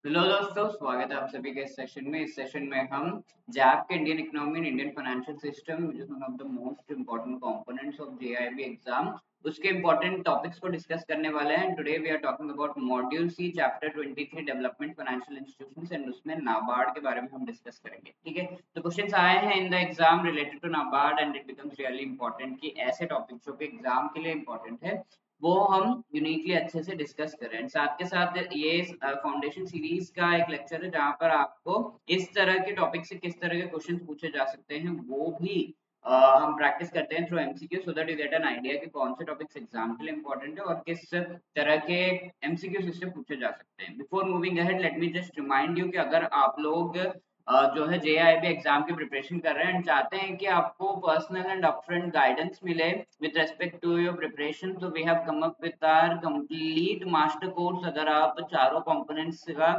Hello दोस्तों, स्वागत है आप सभी के इस सेशन में। इस सेशन में हम जैप के Indian economy and Indian financial system which is one of the most important components of JAIIB exam, उसके इंपॉर्टेंट टॉपिक्स को डिस्कस करने वाले हैं। Today we are talking about module C chapter 23 development financial institutions and उसमें NABARD के बारे में हम डिस्कस करेंगे। ठीक है, तो क्वेश्चंस आए हैं in the exam related to NABARD and it becomes really important कि ऐसे टॉपिक्स जो कि एग्जाम के लिए इंपॉर्टेंट है वो हम यूनिकली अच्छे से डिस्कस करें। साथ के साथ ये फाउंडेशन सीरीज का एक लेक्चर है जहाँ पर आपको इस तरह के टॉपिक से किस तरह के क्वेश्चन पूछे जा सकते हैं वो भी हम प्रैक्टिस करते हैं through MCQ, so that you get an idea कि कौन से टॉपिक्स एग्जाम के लिए इंपॉर्टेंट है और किस तरह के एमसीक्यू से पूछे जा सकते हैं। Before moving ahead let me just remind you कि अगर आप लोग जो है जेआईबी एग्जाम की प्रिपरेशन कर रहे हैं एंड चाहते हैं कि आपको पर्सनल एंड अपफ्रंट गाइडेंस मिले with respect to your preparation, so we have come up with our complete master course। अगर आप चारों कंपोनेंट्स का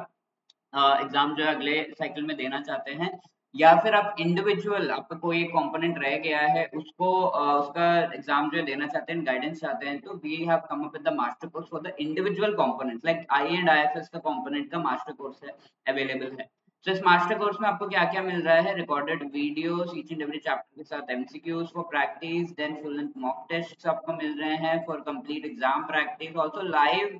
एग्जाम जो है अगले साइकिल में देना चाहते हैं या फिर आप इंडिविजुअल आपका कोई एक कंपोनेंट रह गया है उसको उसका एग्जाम जो है देना चाहते हैं, गाइडेंस चाहते हैं, तो we have come up with the master course for the individual components like I and IFS का कंपोनेंट का मास्टर कोर्स है अवेलेबल है। तो इस मास्टर कोर्स में आपको क्या क्या मिल रहा है? Recorded videos each and every chapter के साथ, MCQs for practice, then full length mock tests आपको मिल रहे हैं for complete exam practice, also live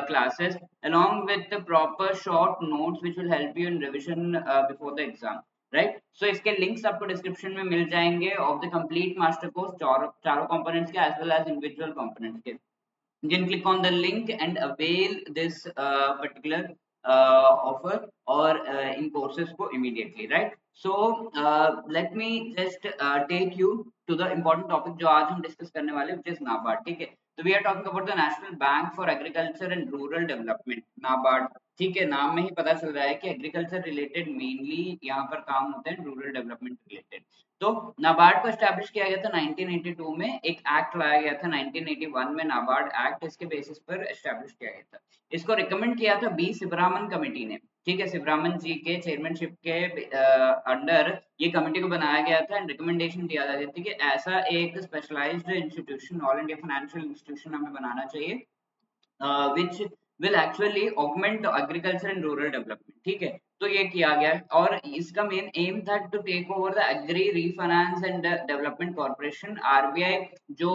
classes along with the proper short notes which will help you in revision before the exam, right? So इसके links आपको description में मिल जाएंगे of the complete master course चारों components के as well as individual components के। You can click on the link and avail this particular offer or in courses को immediately, right? So let me just take you to the important topic जो आज हम discuss करने वाले which is NABARD. ठीक है, तो we are talking about the National Bank for Agriculture and rural Development, NABARD. ठीक है, नाम में ही पता चल रहा है कि एग्रीकल्चर रिलेटेड मेनली यहाँ पर काम होते हैं, रूरल डेवलपमेंट रिलेटेड। तो नाबार्ड को एस्टैब्लिश किया गया था 1982 में, एक एक्ट लाया गया था 1981 में, नाबार्ड एक्ट, इसके बेसिस पर एस्टैब्लिश किया गया था। इसको रिकमेंड किया था बी शिवरामन कमेटी ने। ठीक है, शिवरामन जी के चेयरमैनशिप के अंडर ये कमेटी को बनाया गया था एंड रिकमेंडेशन दिया गया था कि ऐसा एक specialized institution, all India financial institution हमें बनाना चाहिए which will actually augment agriculture and rural development। ठीक है, तो ये किया गया और इसका मेन एम था to take over the Agri Refinance and Development Corporation, RBI, जो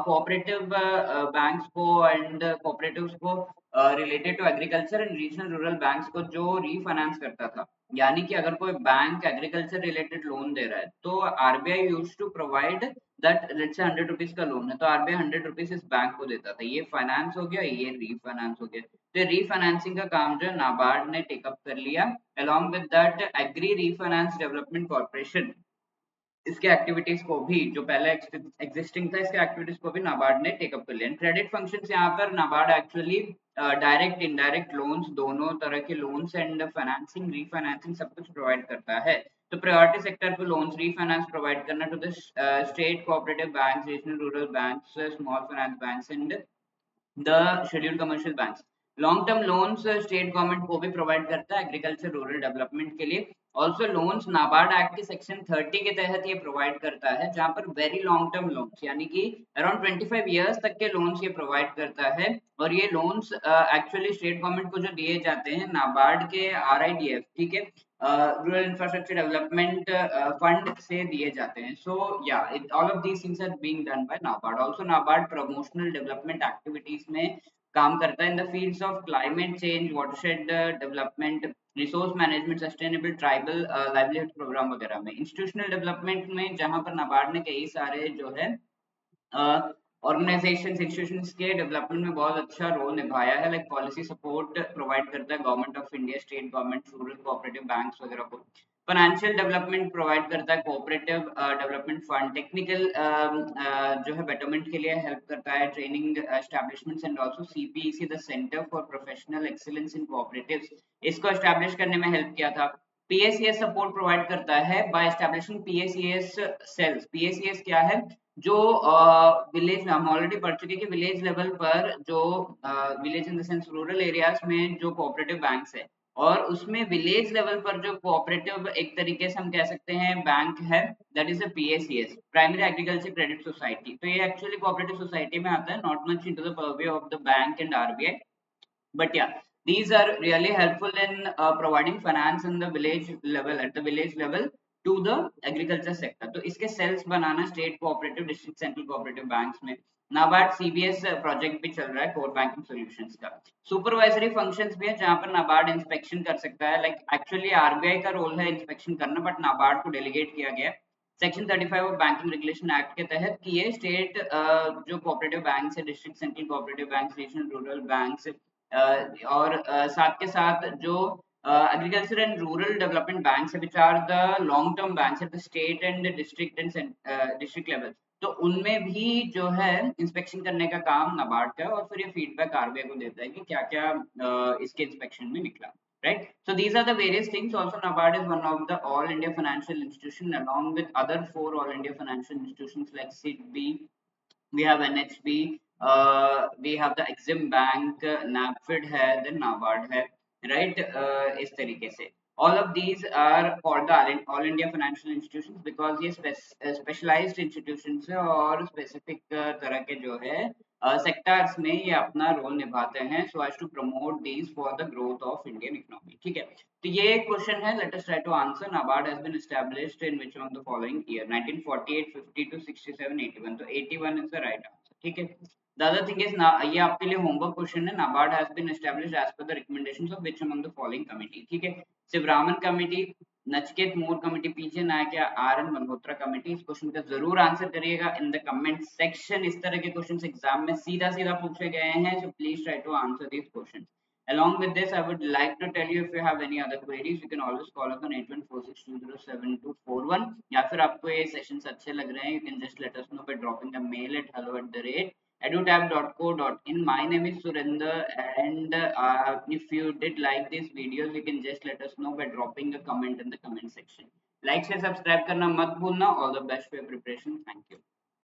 कोऑपरेटिव बैंक्स को एंड कोऑपरेटिव्स को related to agriculture and regional rural banks को जो रीफाइनेंस करता था। यानी कि अगर कोई बैंक एग्रीकल्चर रिलेटेड लोन दे रहा है तो RBI used to provide that, let's say 100 rupees का लोन है तो आरबीआई 100 रुपीज इस बैंक को देता था। ये फाइनेंस हो गया, ये रीफाइनेंस हो गया। तो रीफाइनेंसिंग का काम जो है नाबार्ड ने टेकअप कर लिया along with that Agri Refinance Development Corporation. इसके एक्टिविटीज को भी, जो पहले एग्जिस्टिंग था, इसके एक्टिविटीज को भी नाबार्ड ने टेकअप कर लिया। क्रेडिट फंक्शंस यहाँ पर NABARD actually direct indirect loans, दोनों तरह के लोन्स एंड फाइनेंसिंग रीफाइनेंसिंग सब कुछ प्रोवाइड करता है। तो प्रायोरिटी सेक्टर पे लोन्स रीफाइनेंस प्रोवाइड करना to the state cooperative banks, regional rural banks, small finance banks and the scheduled commercial banks. Long term loans state government को भी provide करता है एग्रीकल्चर रूरल डेवलपमेंट के लिए। ऑल्सो लोन्स नाबार्ड एक्ट के section 30 के तहत ये प्रोवाइड करता है, जहां पर वेरी लॉन्ग टर्म लोन्स यानी कि अराउंड 25 ईयर्स तक के लोन्स ये प्रोवाइड करता है। और ये लोन्स एक्चुअली स्टेट गवर्नमेंट को जो दिए जाते हैं नाबार्ड के आरआईडीएफ, ठीक है, रूरल इंफ्रास्ट्रक्चर डेवलपमेंट फंड से दिए जाते हैं। सो या all of these things are being done by NABARD. Also NABARD promotional development activities में काम करता है in the fields of climate change, watershed development, resource management, sustainable tribal livelihood programme वगैरह में। इंस्टीट्यूशनल डेवलपमेंट में जहां पर नाबार्ड ने कई सारे जो है ऑर्गेनाइजेशंस, इंस्टीट्यूशंस के डेवलपमेंट में बहुत अच्छा रोल निभाया है, लाइक पॉलिसी सपोर्ट प्रोवाइड करता है government of India, state government, rural cooperative banks वगैरह को। फाइनेंशियल डेवलपमेंट प्रोवाइड करता है कोऑपरेटिव डेवलपमेंट फंड, टेक्निकल जो है बेटरमेंट के लिए हेल्प करता है, training establishments and also CPEC the centre for professional excellence in cooperatives, इसको एस्टैब्लिश करने में हेल्प किया था। पीएसीएस सपोर्ट प्रोवाइड करता है by establishing PACS cells. PACS क्या है? जो विलेज, हम ऑलरेडी पढ़ चुके हैं कि विलेज लेवल पर जो village in the sense rural areas में जो कोऑपरेटिव बैंक्स है और उसमें विलेज लेवल पर जो कोऑपरेटिव एक तरीके से हम कह सकते हैं बैंक है, that is a PACS, primary agriculture credit society. तो ये एक्चुअली कोऑपरेटिव सोसाइटी में आता है, not much into the purview of the bank and RBI, but या These are really helpful in providing finance in the village level, at the village level to the agriculture sector. तो इसके cells बनाना state cooperative district central cooperative banks में NABARD CBS project भी चल रहा है core banking solutions का। Supervisory functions भी है जहां पर नाबार्ड इंस्पेक्शन कर सकता है, लाइक एक्चुअली आरबीआई का रोल है इंस्पेक्शन करना, बट नाबार्ड को डेलीगेट किया गया section 35 of banking regulation act के तहत कि ये स्टेट जो कोऑपरेटिव बैंक्स है, district central cooperative banks, regional rural banks और साथ के साथ जो agriculture and rural development banks है, which are the long term banks at the state and district and district level, तो उनमें भी जो है इंस्पेक्शन करने का काम नाबार्ड का है और फिर ये फीडबैक आरबीआई को देता है कि क्या क्या इसके इंस्पेक्शन में निकला, right? So these are the various things. Also, NABARD is one of the All India financial institution along with other four All India financial institutions like SIDBI, we have NHB, we have the Exim Bank, NABFID है, then NABARD है, right? इस तरीके से all of these are for the all India financial institutions because ये specialized institutions है और specific तरह के जो है सेक्टर्स में ये अपना रोल निभाते हैं so as to promote these for the growth of Indian economy. ठीक है, तो ये क्वेश्चन है, let us try to answer. NABARD has been established in which one of the following year? 1948, 52, 67, 81. तो 81 is the right answer. ठीक है, the other thing is ये आपके लिए होमवर्क क्वेश्चन है. NABARD has been established as per the recommendations of which among the following committee? ठीक है, Sivaraman committee, Nachiket मूर committee, पीजे नायक या आर एन मल्होत्रा कमेटी. इस क्वेश्चन का जरूर आंसर करिएगा इन द कमेंट सेक्शन. इस तरह के क्वेश्चन एग्जाम में सीधा सीधा पूछे गए हैं, so please try to answer these questions. Along with this, I would like to tell you if you have any other queries, you can always call us on 8146207241. या फिर आपको ये सेशंस अच्छे लग रहे हैं, you can just let us know by dropping a mail at hello@edutab.co.in. My name is Surinder, and if you did like these videos, you can just let us know by dropping a comment in the comment section. Like share subscribe करना मत भूलना. All the best for your preparation. Thank you.